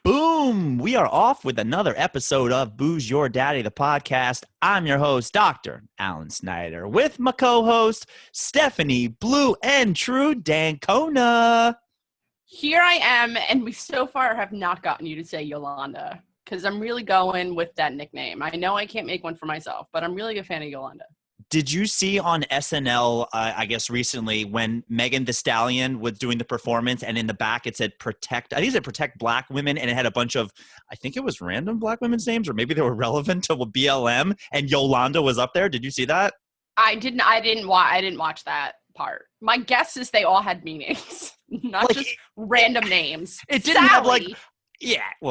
Boom! We are off with another episode of Booze Your Daddy, the podcast. I'm your host, Dr. Alan Snyder, with my co-host, Stephanie Blue and True Dancona. Here I am, and we so far have not gotten you to say Yolanda, because I'm really going with that nickname. I know I can't make one for myself, but I'm really a fan of Yolanda. Did you see on SNL, I guess recently, when Megan Thee Stallion was doing the performance and in the back it said protect black women, and it had a bunch of, I think it was random black women's names, or maybe they were relevant to BLM, and Yolanda was up there. Did you see that? I didn't watch that part. My guess is they all had meanings, not just random names. It didn't have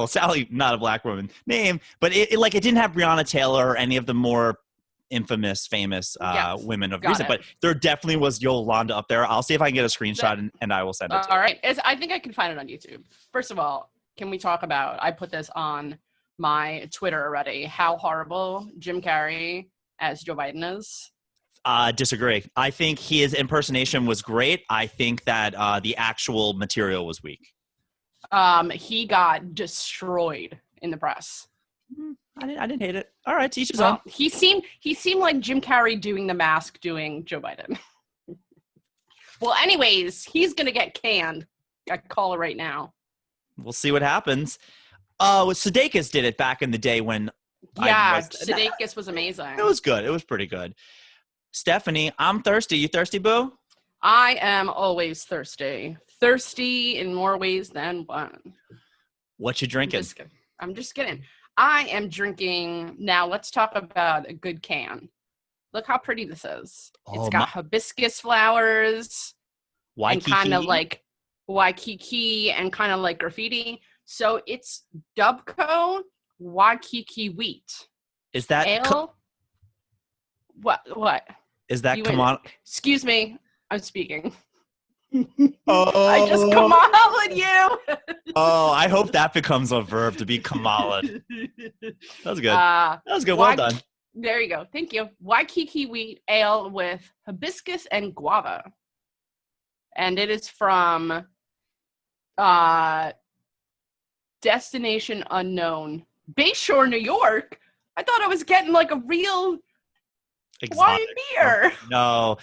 Sally, not a black woman name, but it didn't have Breonna Taylor or any of the more famous women of recent, but there definitely was Yolanda up there. I'll see if I can get a screenshot and I will send it to you. All right. I think I can find it on YouTube. First of all, can we talk about, I put this on my Twitter already, how horrible Jim Carrey as Joe Biden is? Disagree. I think his impersonation was great. I think that the actual material was weak. He got destroyed in the press. I didn't hate it. All right, to each his own. He seemed like Jim Carrey doing The Mask, doing Joe Biden. Well, anyways, he's gonna get canned. I call it right now. We'll see what happens. Sudeikis did it back in the day when. Sudeikis was amazing. It was good. It was pretty good. Stephanie, I'm thirsty. You thirsty, boo? I am always thirsty. Thirsty in more ways than one. What you drinking? I'm just kidding. I am drinking, now let's talk about a good can. Look how pretty this is. It's got hibiscus flowers. Waikiki. And kind of like Waikiki and kind of like graffiti. So it's Dubco Waikiki wheat. Is that ale? What? Is that come on? Excuse me, I'm speaking. Oh. I just Kamala you. Oh, I hope that becomes a verb, to be Kamala. That was good. That was good. Well done. There you go. Thank you. Waikiki wheat ale with hibiscus and guava. And it is from Destination Unknown, Bayshore, New York. I thought I was getting like a real wine beer. No.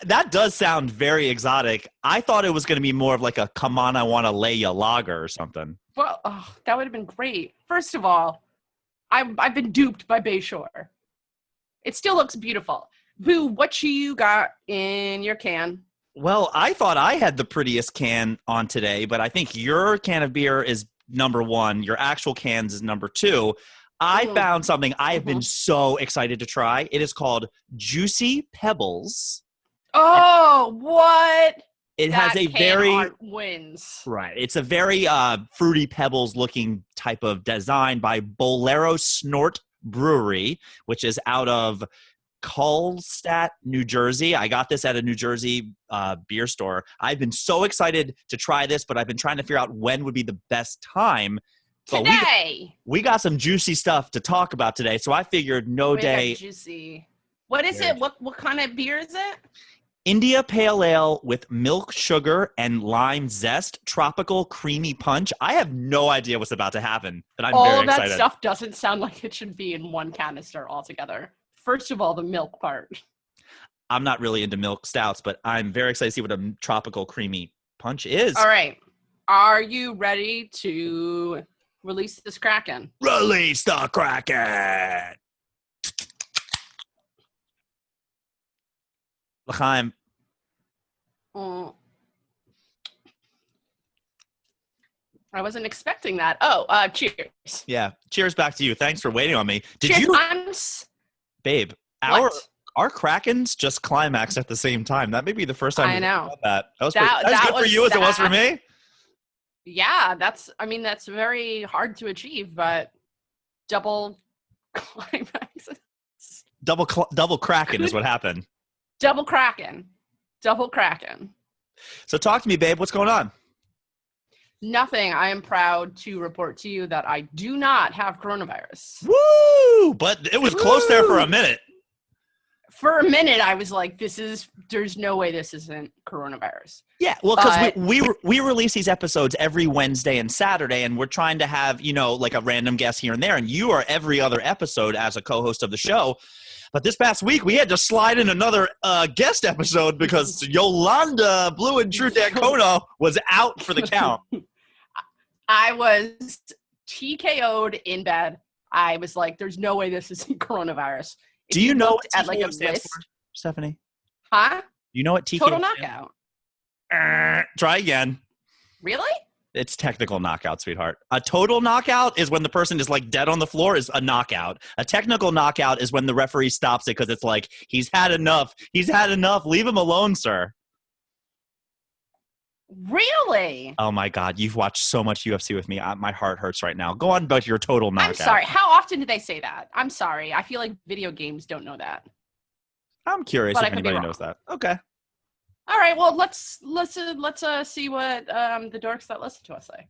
That does sound very exotic. I thought it was going to be more of like a come on, I want to lay ya lager or something. Well, that would have been great. First of all, I've been duped by Bayshore. It still looks beautiful. Boo, what you got in your can? Well, I thought I had the prettiest can on today, but I think your can of beer is number one. Your actual cans is number two. I found something I have been so excited to try. It is called Juicy Pebbles. Oh, what? It has a very art wins. Right. It's a very Fruity Pebbles looking type of design by Bolero Snort Brewery, which is out of Carlstadt, New Jersey. I got this at a New Jersey beer store. I've been so excited to try this, but I've been trying to figure out when would be the best time. Today. We got some juicy stuff to talk about today, so I figured Juicy. What is it? What kind of beer is it? India Pale Ale with milk, sugar, and lime zest, tropical creamy punch. I have no idea what's about to happen, but I'm very excited. All that stuff doesn't sound like it should be in one canister altogether. First of all, the milk part. I'm not really into milk stouts, but I'm very excited to see what a tropical creamy punch is. All right. Are you ready to release this Kraken? Release the Kraken! L'chaim. I wasn't expecting that. Cheers. Yeah. Cheers back to you. Thanks for waiting on me. Babe, our Krakens just climaxed at the same time. That may be the first time I know that. That was good for you as it was for me. Yeah, that's very hard to achieve, but double climax. Double Kraken is what happened. Double Kraken. So talk to me, babe. What's going on? Nothing. I am proud to report to you that I do not have coronavirus. Woo! But it was close there for a minute. For a minute, I was like, there's no way this isn't coronavirus. Yeah, well, because But- we release these episodes every Wednesday and Saturday, and we're trying to have, like a random guest here and there, and you are every other episode as a co-host of the show. But this past week, we had to slide in another guest episode because Yolanda Blue and True Dancona was out for the count. I was TKO'd in bed. I was like, there's no way this isn't coronavirus. If Do you know what at like a TKO stands list, for, Stephanie? huh? You know what TKO Total stands knockout. for? Try again. Really? It's technical knockout, sweetheart. A total knockout is when the person is like dead on the floor is a knockout. A technical knockout is when the referee stops it because it's like, he's had enough. He's had enough. Leave him alone, sir. Really? Oh, my God. You've watched so much UFC with me. My heart hurts right now. Go on about your total knockout. I'm sorry. How often do they say that? I'm sorry. I feel like video games don't know that. I'm curious But if anybody knows that. Okay. All right. Well, let's see what the dorks that listen to us say.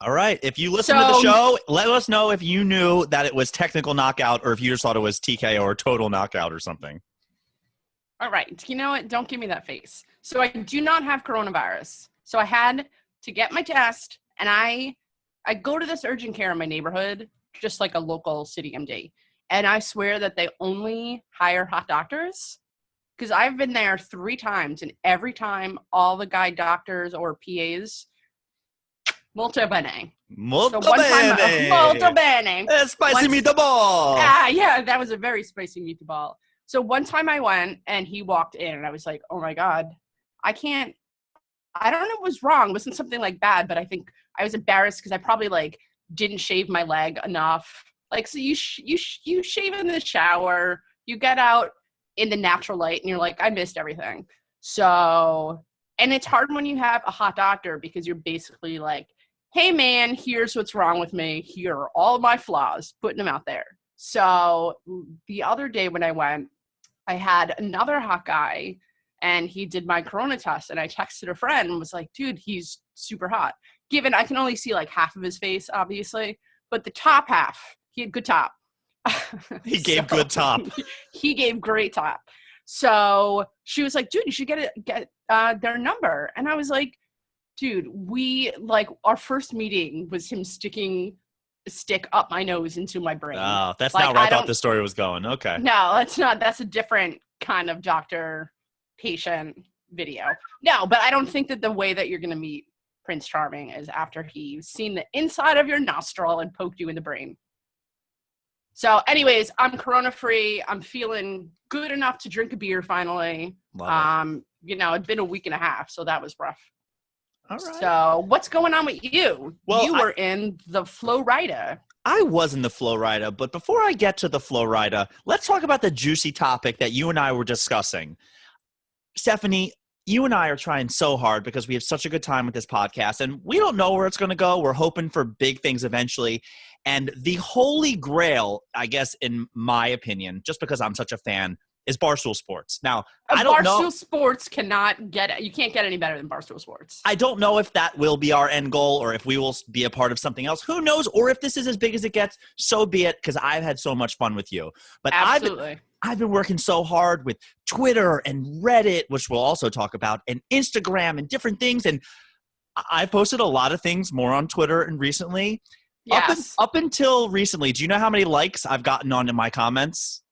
All right. If you listen to the show, let us know if you knew that it was technical knockout or if you just thought it was TKO or total knockout or something. All right. You know what? Don't give me that face. So I do not have coronavirus. So I had to get my test, and I go to this urgent care in my neighborhood, just like a local city MD. And I swear that they only hire hot doctors, because I've been there 3 times, and every time all the guy doctors or PAs, molto bene. Molto so one bene. Time, molto bene. Spicy meatball. Yeah, that was a very spicy meatball. So one time I went, and he walked in, and I was like, oh my God, I don't know what was wrong. It wasn't something like bad, but I think I was embarrassed because I probably like didn't shave my leg enough. Like, so you shave in the shower, you get out in the natural light, and you're like, I missed everything. So, and it's hard when you have a hot doctor because you're basically like, hey man, here's what's wrong with me. Here are all my flaws, putting them out there. So the other day when I went, I had another hot guy, and he did my corona test, and I texted a friend and was like, dude, he's super hot. Given I can only see like half of his face, obviously, but the top half, he had good top. He gave good top. He gave great top. So she was like, dude, you should get their number. And I was like, dude, our first meeting was him sticking a stick up my nose into my brain. Oh, that's not where I thought the story was going. Okay. No, that's not. That's a different kind of doctor-patient video. No, but I don't think that the way that you're going to meet Prince Charming is after he's seen the inside of your nostril and poked you in the brain. So anyways, I'm corona-free. I'm feeling good enough to drink a beer finally. Love it. It'd been a week and a half, so that was rough. All right. So what's going on with you? Well, you were in the Flow Rida. I was in the Flow Rida, but before I get to the Flow Rida, let's talk about the juicy topic that you and I were discussing. Stephanie, you and I are trying so hard because we have such a good time with this podcast, and we don't know where it's going to go. We're hoping for big things eventually. And the holy grail, I guess, in my opinion, just because I'm such a fan, is Barstool Sports. Now, I don't know. Barstool Sports you can't get any better than Barstool Sports. I don't know if that will be our end goal or if we will be a part of something else. Who knows? Or if this is as big as it gets, so be it, because I've had so much fun with you. But Absolutely. I've been working so hard with Twitter and Reddit, which we'll also talk about, and Instagram and different things. And I've posted a lot of things more on Twitter and recently. Yes. Up until recently, do you know how many likes I've gotten onto my comments?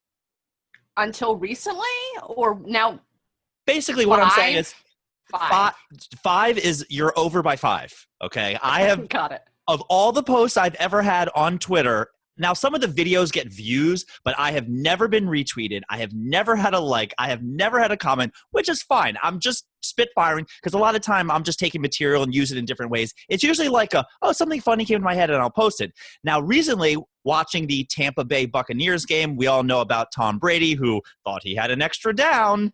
Until recently? Or now? Basically, what I'm saying is Five is you're over by 5. Okay. I have got it. Of all the posts I've ever had on Twitter, now some of the videos get views, but I have never been retweeted. I have never had a like. I have never had a comment, which is fine. I'm just spitfiring because a lot of time I'm just taking material and use it in different ways. It's usually like something funny came to my head and I'll post it. Now, recently, watching the Tampa Bay Buccaneers game, we all know about Tom Brady, who thought he had an extra down.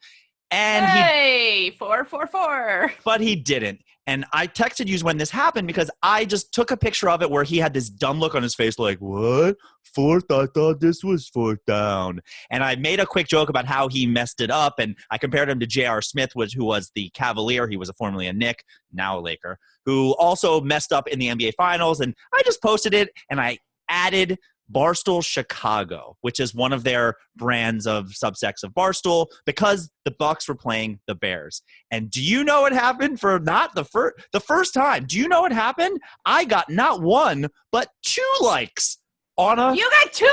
And 4. But he didn't. And I texted you when this happened because I just took a picture of it where he had this dumb look on his face like, what? 4th? I thought this was 4th down. And I made a quick joke about how he messed it up. And I compared him to J.R. Smith, who was the Cavalier. He was formerly a Knick, now a Laker, who also messed up in the NBA Finals. And I just posted it and I added Barstool Chicago, which is one of their brands of subsects of Barstool, because the Bucks were playing the Bears. And do you know what happened for not the first time? Do you know what happened? I got not one, but 2 likes on a. You got 2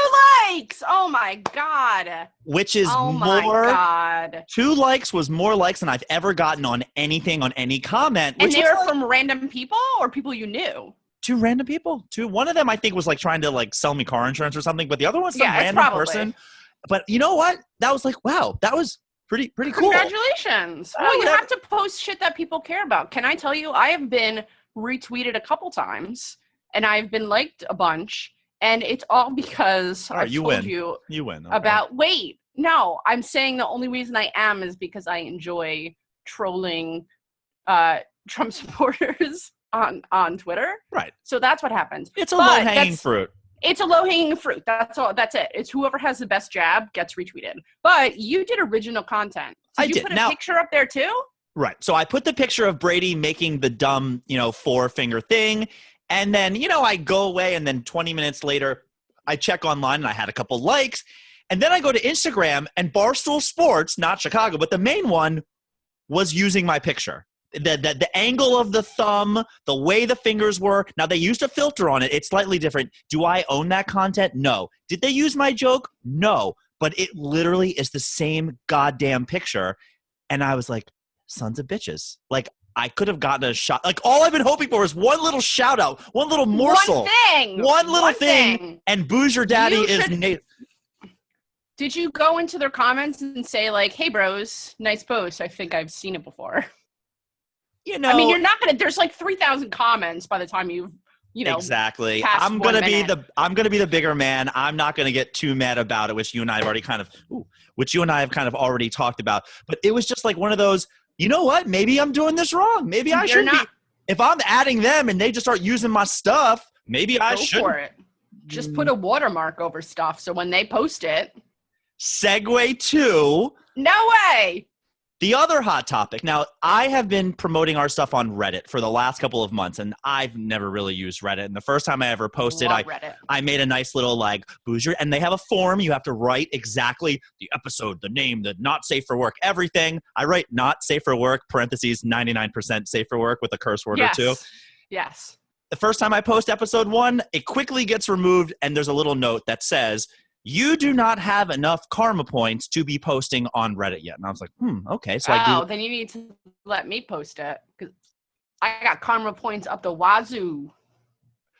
likes. Oh my God. Which is oh my more. God. 2 likes was more likes than I've ever gotten on anything, on any comment. And they were from random people or people you knew? 2 random people. 2. One of them I think was like trying to like sell me car insurance or something, but the other one's some random person. But you know what? That was like, wow, that was pretty cool. Congratulations. Well, you have to post shit that people care about. Can I tell you, I have been retweeted a couple times and I've been liked a bunch, and it's all because I told you win. Okay. About wait. No, I'm saying the only reason I am is because I enjoy trolling Trump supporters on Twitter. Right. So that's what happens. It's a low-hanging fruit. It's a low-hanging fruit. That's all. That's it. It's whoever has the best jab gets retweeted. But you did original content. Did you put a picture up there too? Right. So I put the picture of Brady making the dumb, 4-finger thing. And then, I go away, and then 20 minutes later, I check online and I had a couple likes. And then I go to Instagram, and Barstool Sports, not Chicago, but the main one, was using my picture. The angle of the thumb, the way the fingers were. Now, they used a filter on it. It's slightly different. Do I own that content? No. Did they use my joke? No. But it literally is the same goddamn picture. And I was like, sons of bitches. Like, I could have gotten a shot. Like, all I've been hoping for is one little shout out, one little morsel. One little thing. And Boozer Daddy is Nate. Did you go into their comments and say, like, hey, bros, nice post? I think I've seen it before. I mean, you're not gonna. There's like 3,000 comments by the time you've, exactly. I'm gonna be the bigger man. I'm not gonna get too mad about it, which you and I have already kind of already talked about. But it was just like one of those. You know what? Maybe I'm doing this wrong. Maybe I shouldn't be. If I'm adding them and they just start using my stuff, maybe I shouldn't. Go for it. Just put a watermark over stuff so when they post it. Segue to. No way. The other hot topic. Now, I have been promoting our stuff on Reddit for the last couple of months, and I've never really used Reddit. And the first time I ever posted, I made a nice little Boozer, and they have a form. You have to write exactly the episode, the name, the not safe for work, everything. I write not safe for work, parentheses, 99% safe for work with a curse word or two. Yes. The first time I post episode 1, it quickly gets removed, and there's a little note that says, you do not have enough karma points to be posting on Reddit yet. And I was like, okay. So then you need to let me post it because I got karma points up the wazoo.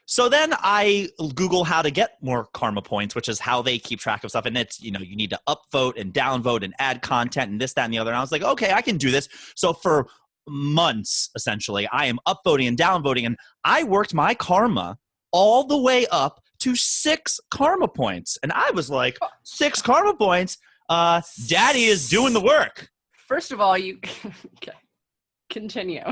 So then I Google how to get more karma points, which is how they keep track of stuff. And it's, you need to upvote and downvote and add content and this, that, and the other. And I was like, okay, I can do this. So for months, essentially, I am upvoting and downvoting. And I worked my karma all the way up to 6 karma points. And I was like, 6 karma points? Daddy is doing the work. First of all, you continue.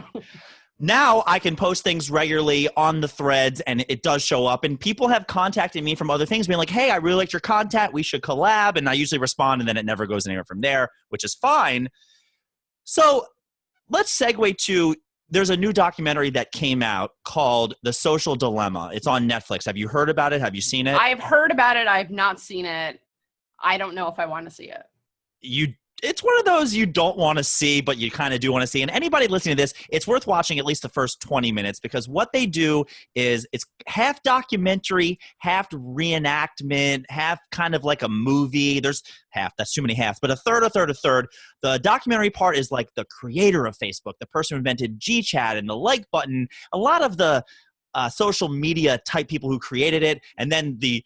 Now I can post things regularly on the threads, and it does show up. And people have contacted me from other things, being like, hey, I really liked your content. We should collab. And I usually respond, and then it never goes anywhere from there, which is fine. So let's segue to, there's a new documentary that came out called The Social Dilemma. It's on Netflix. Have you heard about it? Have you seen it? I've heard about it. I've not seen it. I don't know if I want to see it. It's one of those you don't want to see, but you kind of do want to see. And anybody listening to this, it's worth watching at least the first 20 minutes, because what they do is it's half documentary, half reenactment, half kind of like a movie. There's half, that's too many halves, but a third. The documentary part is like the creator of Facebook, the person who invented GChat and the like button, a lot of the social media type people who created it, and then the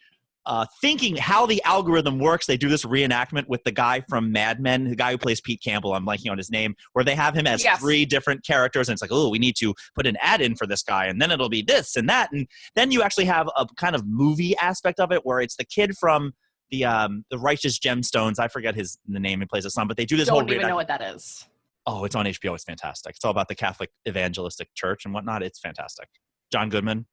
thinking how the algorithm works. They do this reenactment with the guy from Mad Men, the guy who plays Pete Campbell. I'm blanking on his name, where they have him as 3 different characters. And it's like, oh, we need to put an ad in for this guy. And then it'll be this and that. And then you actually have a kind of movie aspect of it, where it's the kid from the Righteous Gemstones. I forget the name he plays his son, but they do this whole. Don't even know what that is. Oh, it's on HBO. It's fantastic. It's all about the Catholic Evangelistic Church and whatnot. It's fantastic. John Goodman.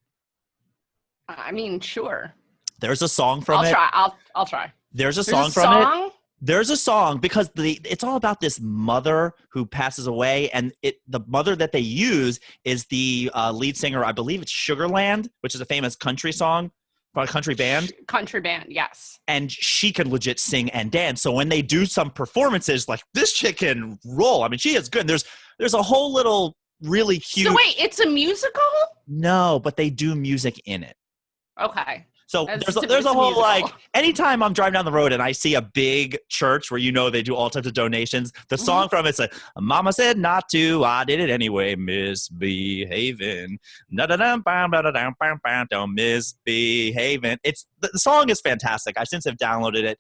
I mean, sure. There's a song from it. I'll try. There's a song from it. There's a song because it's all about this mother who passes away, and the mother that they use is the lead singer. I believe it's Sugarland, which is a famous country song a country band. Country band, yes. And she can legit sing and dance. So when they do some performances, like this chick can roll. I mean, she is good. There's a whole little really cute. So wait, it's a musical? No, but they do music in it. Okay. So It's there's a whole musical. like anytime I'm driving down the road and I see a big church where they do all types of donations, the song from it's like Mama said not to, I did it anyway, misbehaving. Don't misbehaving. It's the song is fantastic. I since have downloaded it.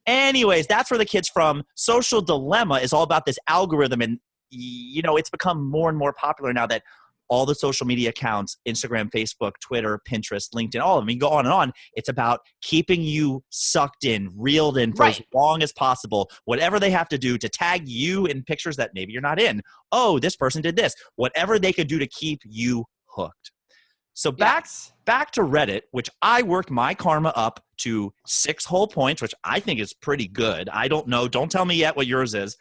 Anyways, that's where the kids from. Social Dilemma is all about this algorithm, and it's become more and more popular now that all the social media accounts, Instagram, Facebook, Twitter, Pinterest, LinkedIn, all of them, you go on and on. It's about keeping you sucked in, reeled in for as long as possible. Whatever they have to do to tag you in pictures that maybe you're not in. Oh, this person did this. Whatever they could do to keep you hooked. So back to Reddit, which I worked my karma up to 6 whole points, which I think is pretty good. I don't know. Don't tell me yet what yours is.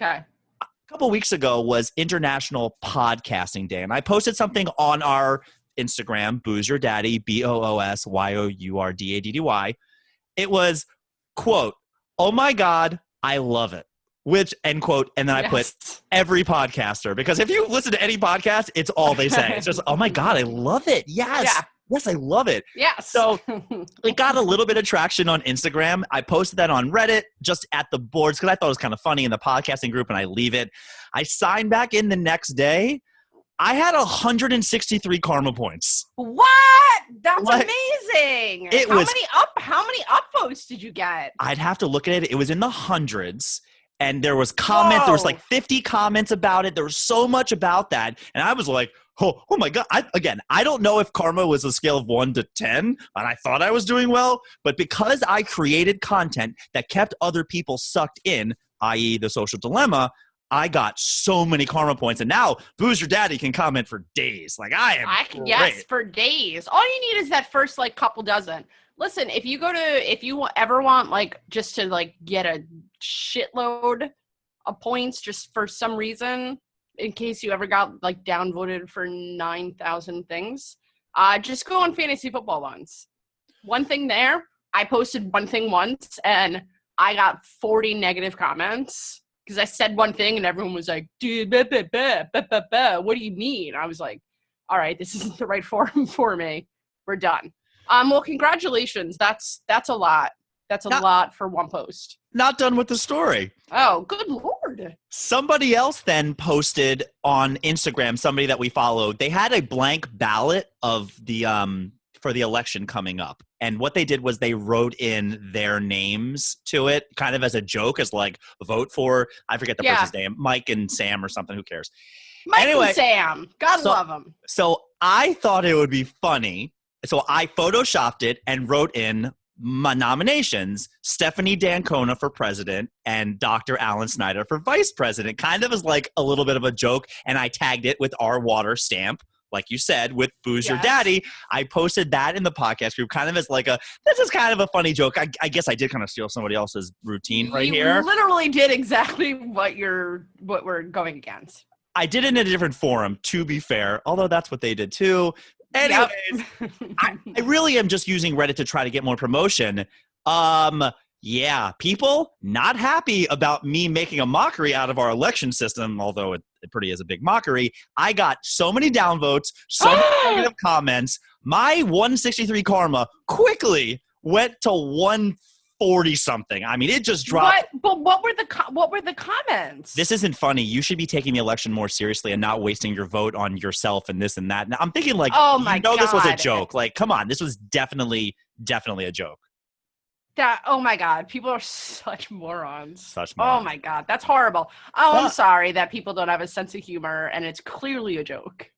Okay. A couple weeks ago was International Podcasting Day, and I posted something on our Instagram, Booze Your Daddy, BOOSYOURDADDY. It was, quote, oh my God, I love it, which, end quote, and then I put every podcaster, because if you listen to any podcast, it's all they say. It's just, oh my God, I love it. Yes. Yeah. Yes, I love it. Yes. So it got a little bit of traction on Instagram. I posted that on Reddit just at the boards because I thought it was kind of funny in the podcasting group, and I leave it. I signed back in the next day. I had 163 karma points. What? That's amazing. How many upvotes did you get? I'd have to look at it. It was in the hundreds. And there was comments. Whoa. There was like 50 comments about it. There was so much about that. And I was like, oh my God. I don't know if karma was a scale of 1 to 10, and I thought I was doing well. But because I created content that kept other people sucked in, i.e. the Social Dilemma, I got so many karma points. And now Booze Your Daddy can comment for days. Like great. Yes, for days. All you need is that first couple dozen. Listen, if you ever want just to get a shitload of points just for some reason, in case you ever got downvoted for 9,000 things, just go on Fantasy Football Ones. One thing there, I posted one thing once and I got 40 negative comments because I said one thing and everyone was like, dude, what do you mean? I was like, all right, this isn't the right forum for me. We're done. Well, congratulations. That's a lot. That's a lot for one post. Not done with the story. Oh, good Lord. Somebody else then posted on Instagram, somebody that we followed, they had a blank ballot of the for the election coming up. And what they did was they wrote in their names to it, kind of as a joke, as vote for, I forget the person's name, Mike and Sam or something, who cares? Mike and Sam. God love them. So I thought it would be funny. So I photoshopped it and wrote in my nominations, Stephanie D'Ancona for president and Dr. Alan Snyder for vice president, kind of as a little bit of a joke. And I tagged it with our water stamp, like you said, with Booze Your Daddy. I posted that in the podcast group kind of as this is kind of a funny joke. I guess I did kind of steal somebody else's routine here. You literally did exactly what we're going against. I did it in a different forum, to be fair, although that's what they did too. Anyways, I really am just using Reddit to try to get more promotion. People not happy about me making a mockery out of our election system, although it pretty is a big mockery. I got so many downvotes, so many negative comments. My 163 karma quickly went to 140 something. I mean, it just dropped. But what were the comments? This isn't funny. You should be taking the election more seriously and not wasting your vote on yourself and this and that. Now, I'm thinking oh my God. This was a joke. Come on, this was definitely a joke. Oh my God, people are such morons. Oh my God, that's horrible. I'm sorry that people don't have a sense of humor and it's clearly a joke.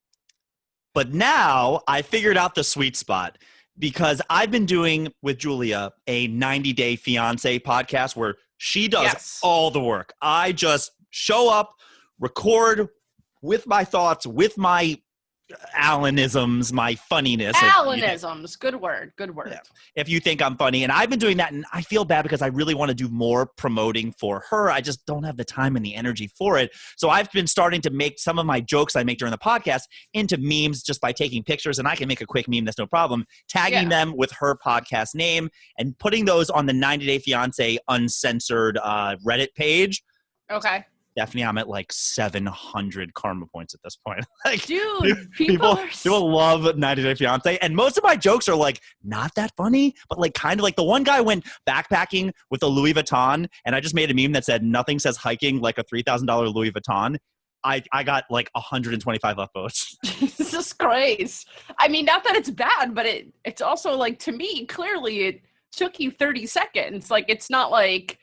But now I figured out the sweet spot. Because I've been doing with Julia a 90-Day Fiancé podcast where she does all the work. I just show up, record with my thoughts, with my Alanisms, my funniness. Alanisms. Good word. Good word. Yeah. If you think I'm funny. And I've been doing that, and I feel bad because I really want to do more promoting for her. I just don't have the time and the energy for it. So I've been starting to make some of my jokes I make during the podcast into memes just by taking pictures, and I can make a quick meme, that's no problem, tagging them with her podcast name and putting those on the 90 Day Fiancé uncensored Reddit page. Okay. Stephanie, I'm at like 700 karma points at this point. Like, dude, people love 90 Day Fiancé, and most of my jokes are like not that funny, but like kind of like the one guy went backpacking with a Louis Vuitton, and I just made a meme that said nothing says hiking like a $3,000 Louis Vuitton. I got like 125 upvotes. Jesus Christ! I mean, not that it's bad, but it's also like, to me, clearly it took you 30 seconds. Like, it's not like.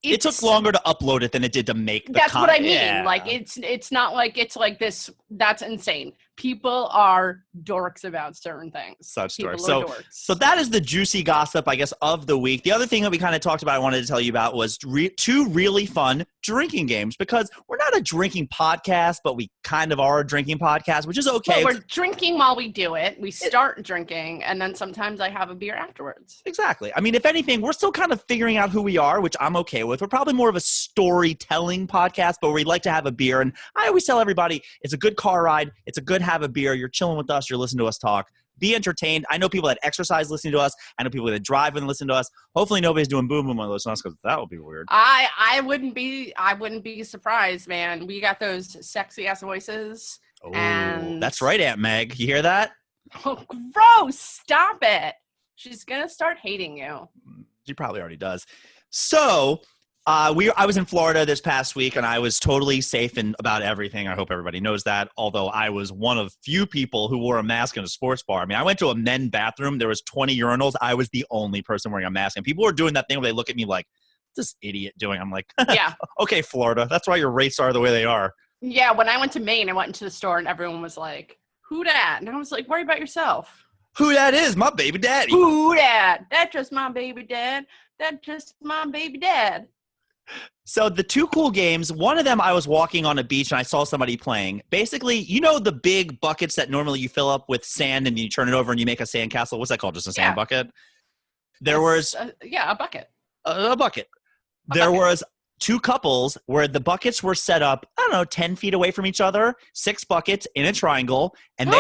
It took longer to upload it than it did to make the That's what I mean. Yeah. Like, it's not like it's like this. That's insane. People are dorks about certain things. Such dorks. So that is the juicy gossip, I guess, of the week. The other thing that we kind of talked about, I wanted to tell you about, was two really fun drinking games, because we're not a drinking podcast, but we kind of are a drinking podcast, which is okay. Well, we're drinking while we do it. We start drinking, and then sometimes I have a beer afterwards. Exactly. I mean, if anything, we're still kind of figuring out who we are, which I'm okay with. We're probably more of a storytelling podcast, but we like to have a beer. And I always tell everybody, it's a good car ride. It's a good have a beer. You're chilling with us. You're listening to us talk. Be entertained. I know people that exercise listening to us. I know people that drive and listen to us. Hopefully nobody's doing boom boom on listening to us, because that would be weird. I wouldn't be surprised, man. We got those sexy ass voices. Oh, and that's right, Aunt Meg. You hear that? Oh, gross. Stop it. She's gonna start hating you. She probably already does. So I was in Florida this past week, and I was totally safe in about everything. I hope everybody knows that, although I was one of few people who wore a mask in a sports bar. I mean, I went to a men's bathroom. There was 20 urinals. I was the only person wearing a mask, and people were doing that thing where they look at me like, what's this idiot doing? I'm like, yeah. Okay, Florida. That's why your rates are the way they are. Yeah, when I went to Maine, I went into the store, and everyone was like, who dat? And I was like, worry about yourself. Who that is? My baby daddy. Who dat? That's just my baby dad. That's just my baby dad. So the two cool games, one of them I was walking on a beach and I saw somebody playing. Basically, you know the big buckets that normally you fill up with sand and you turn it over and you make a sand castle? What's that called? Just a sand bucket? There was... a bucket. A bucket. There was two couples where the buckets were set up, I don't know, 10 feet away from each other, 6 buckets in a triangle, and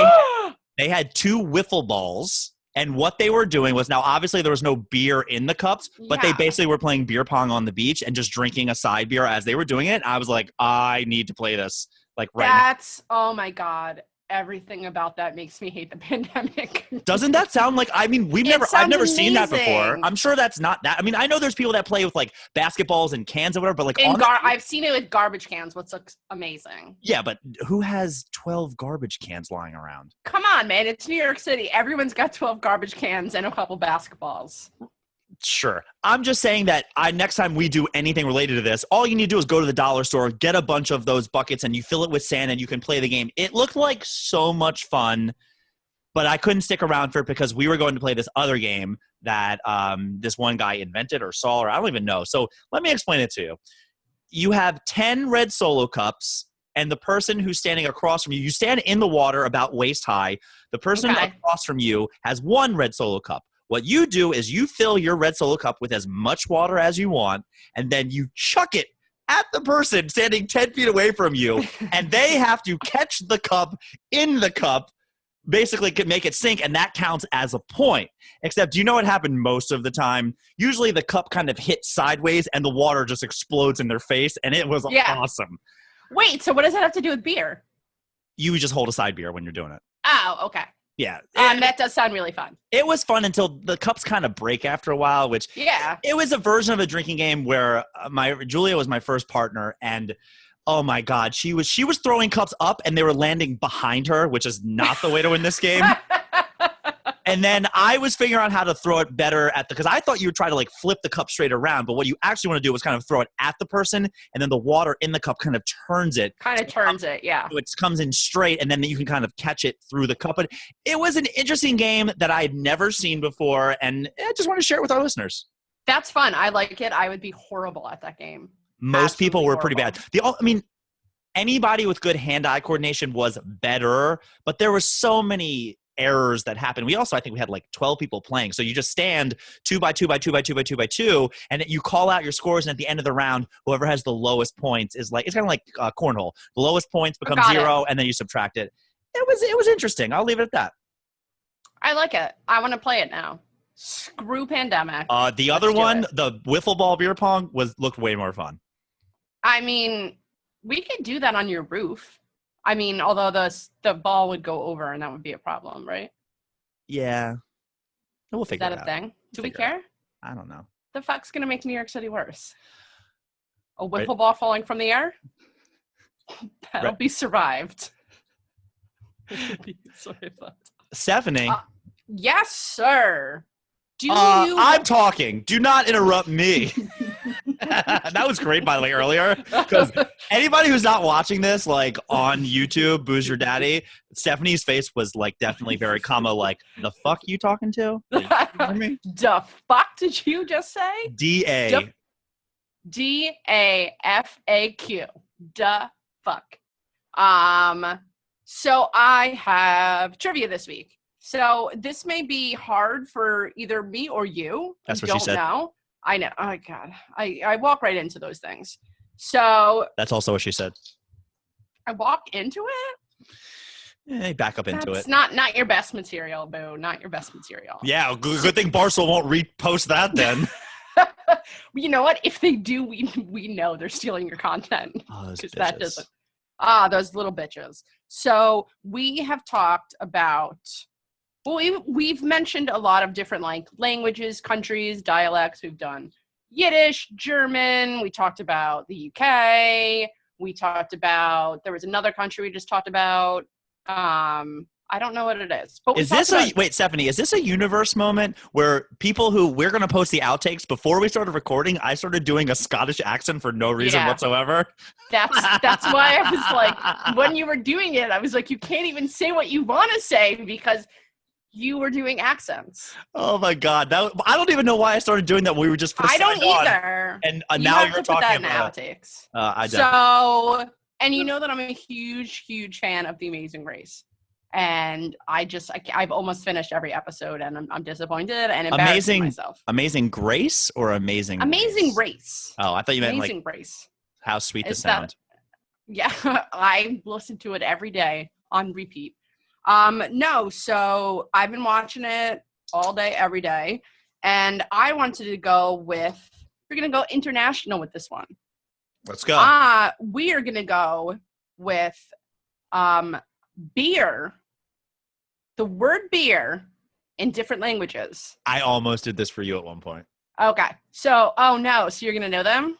they had 2 wiffle balls. And what they were doing was, now obviously there was no beer in the cups, but they basically were playing beer pong on the beach and just drinking a side beer as they were doing it. I was like, I need to play this. Like right now. Oh my God. Everything about that makes me hate the pandemic. Doesn't that sound like, I mean, I've never seen that before. I'm sure that's not that. I mean, I know there's people that play with like basketballs and cans or whatever, but like I've seen it with garbage cans, which looks amazing. Yeah, but who has 12 garbage cans lying around? Come on, man. It's New York City. Everyone's got 12 garbage cans and a couple basketballs. Sure. I'm just saying that next time we do anything related to this, all you need to do is go to the dollar store, get a bunch of those buckets, and you fill it with sand, and you can play the game. It looked like so much fun, but I couldn't stick around for it because we were going to play this other game that this one guy invented or saw, or I don't even know. So let me explain it to you. You have 10 red Solo cups, and the person who's standing across from you, you stand in the water about waist high. The person across from you has 1 red Solo cup. What you do is you fill your red Solo cup with as much water as you want, and then you chuck it at the person standing 10 feet away from you, and they have to catch the cup in the cup, basically make it sink, and that counts as a point. Except, you know what happened most of the time? Usually the cup kind of hits sideways, and the water just explodes in their face, and it was awesome. Wait, so what does that have to do with beer? You just hold a side beer when you're doing it. Oh, okay. Yeah. That does sound really fun. It was fun until the cups kind of break after a while, which it was a version of a drinking game where Julia was my first partner, and oh my God, she was throwing cups up and they were landing behind her, which is not the way to win this game. And then I was figuring out how to throw it better because I thought you would try to like flip the cup straight around, but what you actually want to do is kind of throw it at the person, and then the water in the cup kind of turns it. So it comes in straight, and then you can kind of catch it through the cup. But it was an interesting game that I had never seen before, and I just want to share it with our listeners. That's fun. I like it. I would be horrible at that game. Most people were pretty bad. anybody with good hand-eye coordination was better, but there were so many errors that happened. We also, I think we had like 12 people playing. So you just stand 2 by 2 by 2 by 2 by 2 by 2, and you call out your scores, and at the end of the round, whoever has the lowest points is like, it's kind of like cornhole. The lowest points become 0, and then you subtract it. It was interesting. I'll leave it at that. I like it. I want to play it now. Screw pandemic. The other one, the wiffle ball beer pong, looked way more fun. I mean, we could do that on your roof. I mean, although the ball would go over and that would be a problem, right? Yeah. We'll figure it out. Is that a thing? Do we care? I don't know. The fuck's going to make New York City worse? A wiffle ball falling from the air? That'll be survived. Stephanie. Yes, sir. I'm talking. Do not interrupt me. That was great, by the way, earlier. Because anybody who's not watching this, like on YouTube, Booze Your Daddy, Stephanie's face was like definitely very like, the fuck you talking to? Like, you know me? The fuck did you just say? D-A. D-A-F-A-Q. The fuck. So I have trivia this week. So this may be hard for either me or you. That's what she said. Know. I know. Oh, God. I walk right into those things. So. That's also what she said. I walk into it? Back up into it. It's not your best material, Boo. Not your best material. Yeah, good thing Barstool won't repost that then. You know what? If they do, we know they're stealing your content. Oh, those bitches. That doesn't. Those little bitches. So we have talked about... Well, we've mentioned a lot of different like languages, countries, dialects. We've done Yiddish, German. We talked about the UK. We talked about, there was another country we just talked about. I don't know what it is. But wait, Stephanie, is this a universe moment where we're going to post the outtakes before we started recording? I started doing a Scottish accent for no reason whatsoever. That's why I was like, when you were doing it, I was like, you can't even say what you want to say because you were doing accents. Oh my God. I don't even know why I started doing that when we were just I don't either. And now you're talking about outtakes. I don't. So, and you know that I'm a huge, huge fan of The Amazing Race. And I've almost finished every episode and I'm disappointed and embarrassed with myself. Amazing Grace or Amazing Race? Oh, I thought you meant Amazing like Race. How sweet the sound. Yeah, I listen to it every day on repeat. No, so I've been watching it all day, every day. And I wanted to we're going to go international with this one. Let's go. We are going to go with beer, the word beer in different languages. I almost did this for you at one point. Okay. So, so you're going to know them?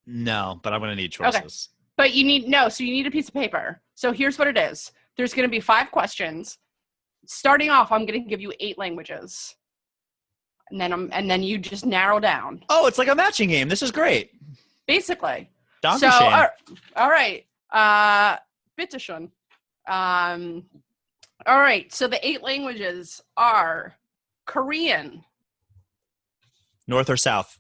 No, but I'm going to need choices. Okay. But you need a piece of paper. So here's what it is. There's going to be 5 questions. Starting off, I'm going to give you 8 languages. And then you just narrow down. Oh, it's like a matching game. This is great. Basically. Danke so, schön. All right. Bitteschön. All right. So the 8 languages are Korean. North or south?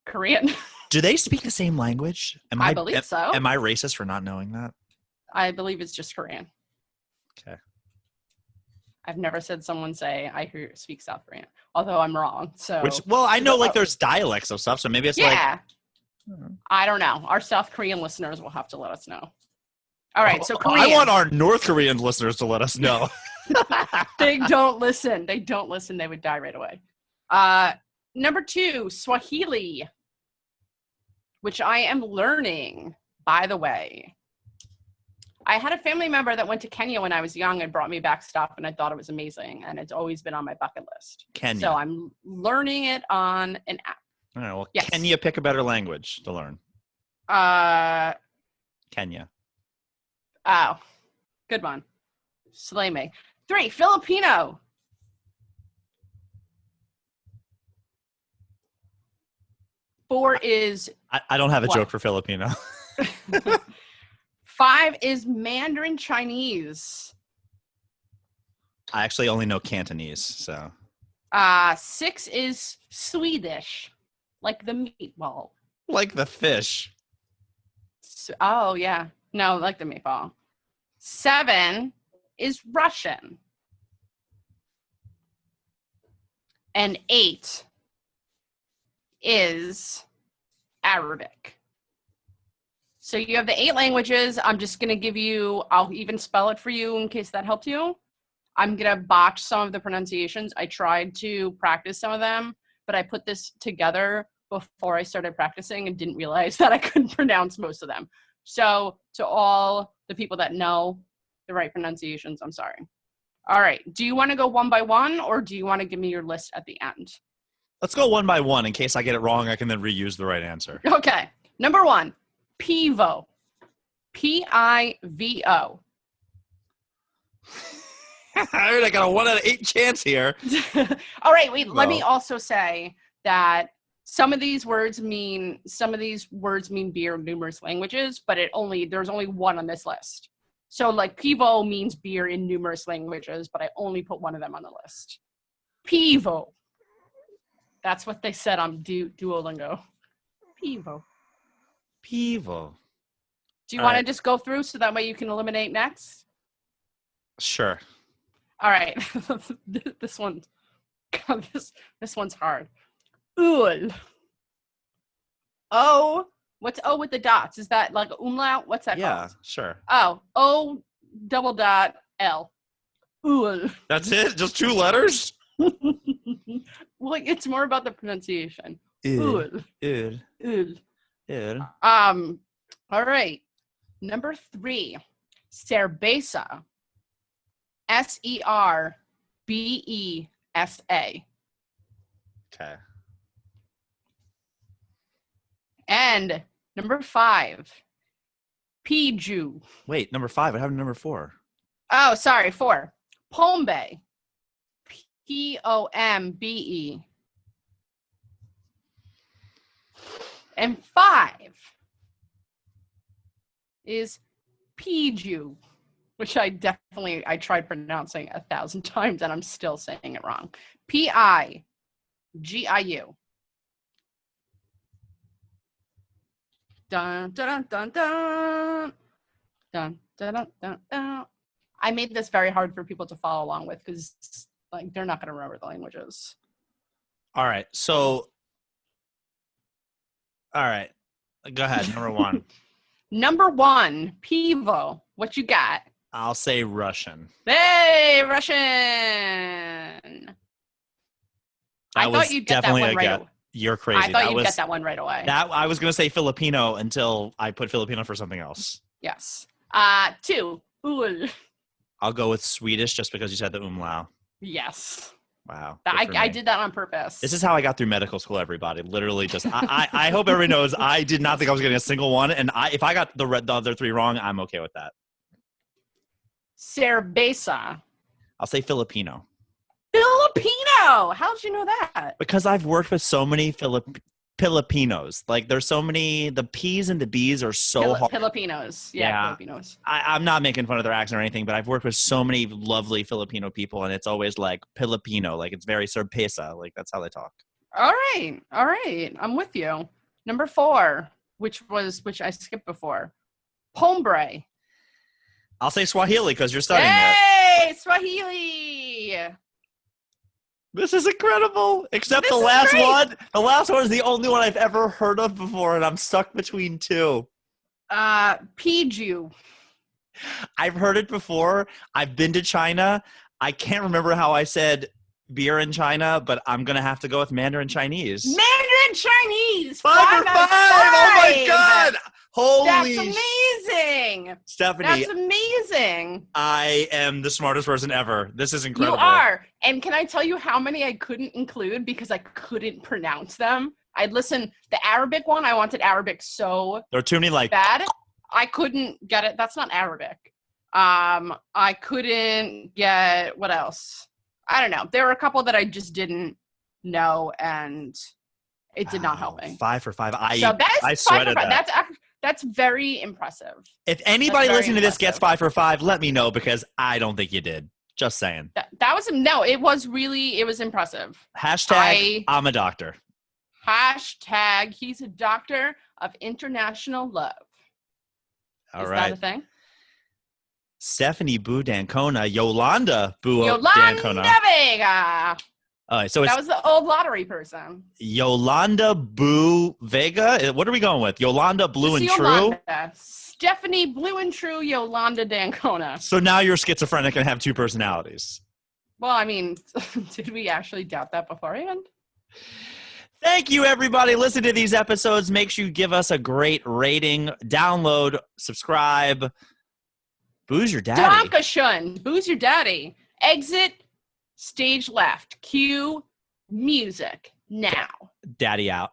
Korean. Do they speak the same language? I believe so. Am I racist for not knowing that? I believe it's just Korean. Okay. I've never said someone say I speak South Korean, although I'm wrong. So. I know like there's dialects of stuff, so maybe it's I don't know. Our South Korean listeners will have to let us know. All right, so Korean. I want our North Korean listeners to let us know. They don't listen. They would die right away. Number 2, Swahili, which I am learning, by the way. I had a family member that went to Kenya when I was young and brought me back stuff, and I thought it was amazing, and it's always been on my bucket list. Kenya. So I'm learning it on an app. All right, well, yes. Kenya, pick a better language to learn. Kenya. Oh, good one. Slay me. 3, Filipino. 4 is... I don't have a joke for Filipino. 5 is Mandarin Chinese. I actually only know Cantonese, so. 6 is Swedish, like the meatball. Like the fish. Oh, yeah. No, I like the meatball. 7 is Russian. And 8 is Arabic. So you have the 8 languages. I'm just going to give you, I'll even spell it for you in case that helps you. I'm going to botch some of the pronunciations. I tried to practice some of them, but I put this together before I started practicing and didn't realize that I couldn't pronounce most of them. So to all the people that know the right pronunciations, I'm sorry. All right. Do you want to go one by one, or do you want to give me your list at the end? Let's go one by one. In case I get it wrong, I can then reuse the right answer. Okay. Number 1, Pivo. Pivo. All right, I got a 1 out of 8 chance here. All right, wait. Let me also say that some of these words mean beer in numerous languages, but there's only one on this list. So like pivo means beer in numerous languages, but I only put one of them on the list. Pivo. That's what they said on Duolingo. Pivo. Pivo. Do you want to just go through so that way you can eliminate next? Sure. All right. This one's hard. Ul. O. What's O with the dots? Is that like umlaut? What's that called? Yeah, sure. Oh, O double dot L. Ul. That's it? Just 2 letters? Well, it's more about the pronunciation. Ul. Ul. Ul. Ul. All right. Number 3, cerveza. Serbesa. Okay. And number 5, Piju. Wait, number 5. I have number 4. Oh, sorry, 4. Pombe. Pombe. And 5 is Piju, which I tried pronouncing 1,000 times and I'm still saying it wrong. Pigiu. Dun, dun, dun, dun, dun, dun, dun, dun, dun. I made this very hard for people to follow along with because like they're not going to remember the languages. All right. So, all right. Go ahead. Number 1. Number 1, Pivo. What you got? I'll say Russian. Hey, Russian. I thought you'd get that one right away. You're crazy. I thought you'd get that one right away. I was going to say Filipino until I put Filipino for something else. Yes. 2, Ul. I'll go with Swedish just because you said the umlaut. Yes. Wow. I did that on purpose. This is how I got through medical school, everybody. Literally just, I hope everybody knows I did not think I was getting a single one. And if I got the other 3 wrong, I'm okay with that. Cerveza. I'll say Filipino. Filipino! How did you know that? Because I've worked with so many Filipinos. Like there's so many, the P's and the B's are so hard. Filipinos. Yeah. Filipinos. I'm not making fun of their accent or anything, but I've worked with so many lovely Filipino people and it's always like Filipino. Like it's very cerveza. Like that's how they talk. All right. I'm with you. Number 4, which I skipped before. Pombre. I'll say Swahili because you're studying Hey, Swahili. This is incredible. Except the last one. The last one is the only one I've ever heard of before, and I'm stuck between 2. Piju. I've heard it before. I've been to China. I can't remember how I said beer in China, but I'm going to have to go with Mandarin Chinese. Mandarin Chinese. 5 for 5. Oh, my God. Holy. That's amazing. Stephanie. That's amazing. I am the smartest person ever. This is incredible. You are. And can I tell you how many I couldn't include because I couldn't pronounce them? I'd listen. The Arabic one, I wanted Arabic so there are too many like bad. I couldn't get it. That's not Arabic. I couldn't get, what else? I don't know. There were a couple that I just didn't know, and it did not help me. 5 for 5. I sweated 5 for 5. That's very impressive. If anybody listening to this gets 5 for 5, let me know because I don't think you did. Just saying. It was impressive. Hashtag I'm a doctor. Hashtag he's a doctor of international love. All Is right. that a thing? Stephanie Boo Dancona, Yolanda Boo Yolanda Dancona. Vega. All right, so it's That was the old lottery person. Yolanda Boo Vega. What are we going with? Yolanda Blue and Just True? Yolanda. Stephanie Blue and True Yolanda Dancona. So now you're schizophrenic and have two personalities. Well, I mean, did we actually doubt that beforehand? Thank you, everybody. Listen to these episodes. Make sure you give us a great rating. Download, subscribe. Booze your daddy. Dankeschön. Booze your daddy. Exit stage left. Cue music now. Daddy out.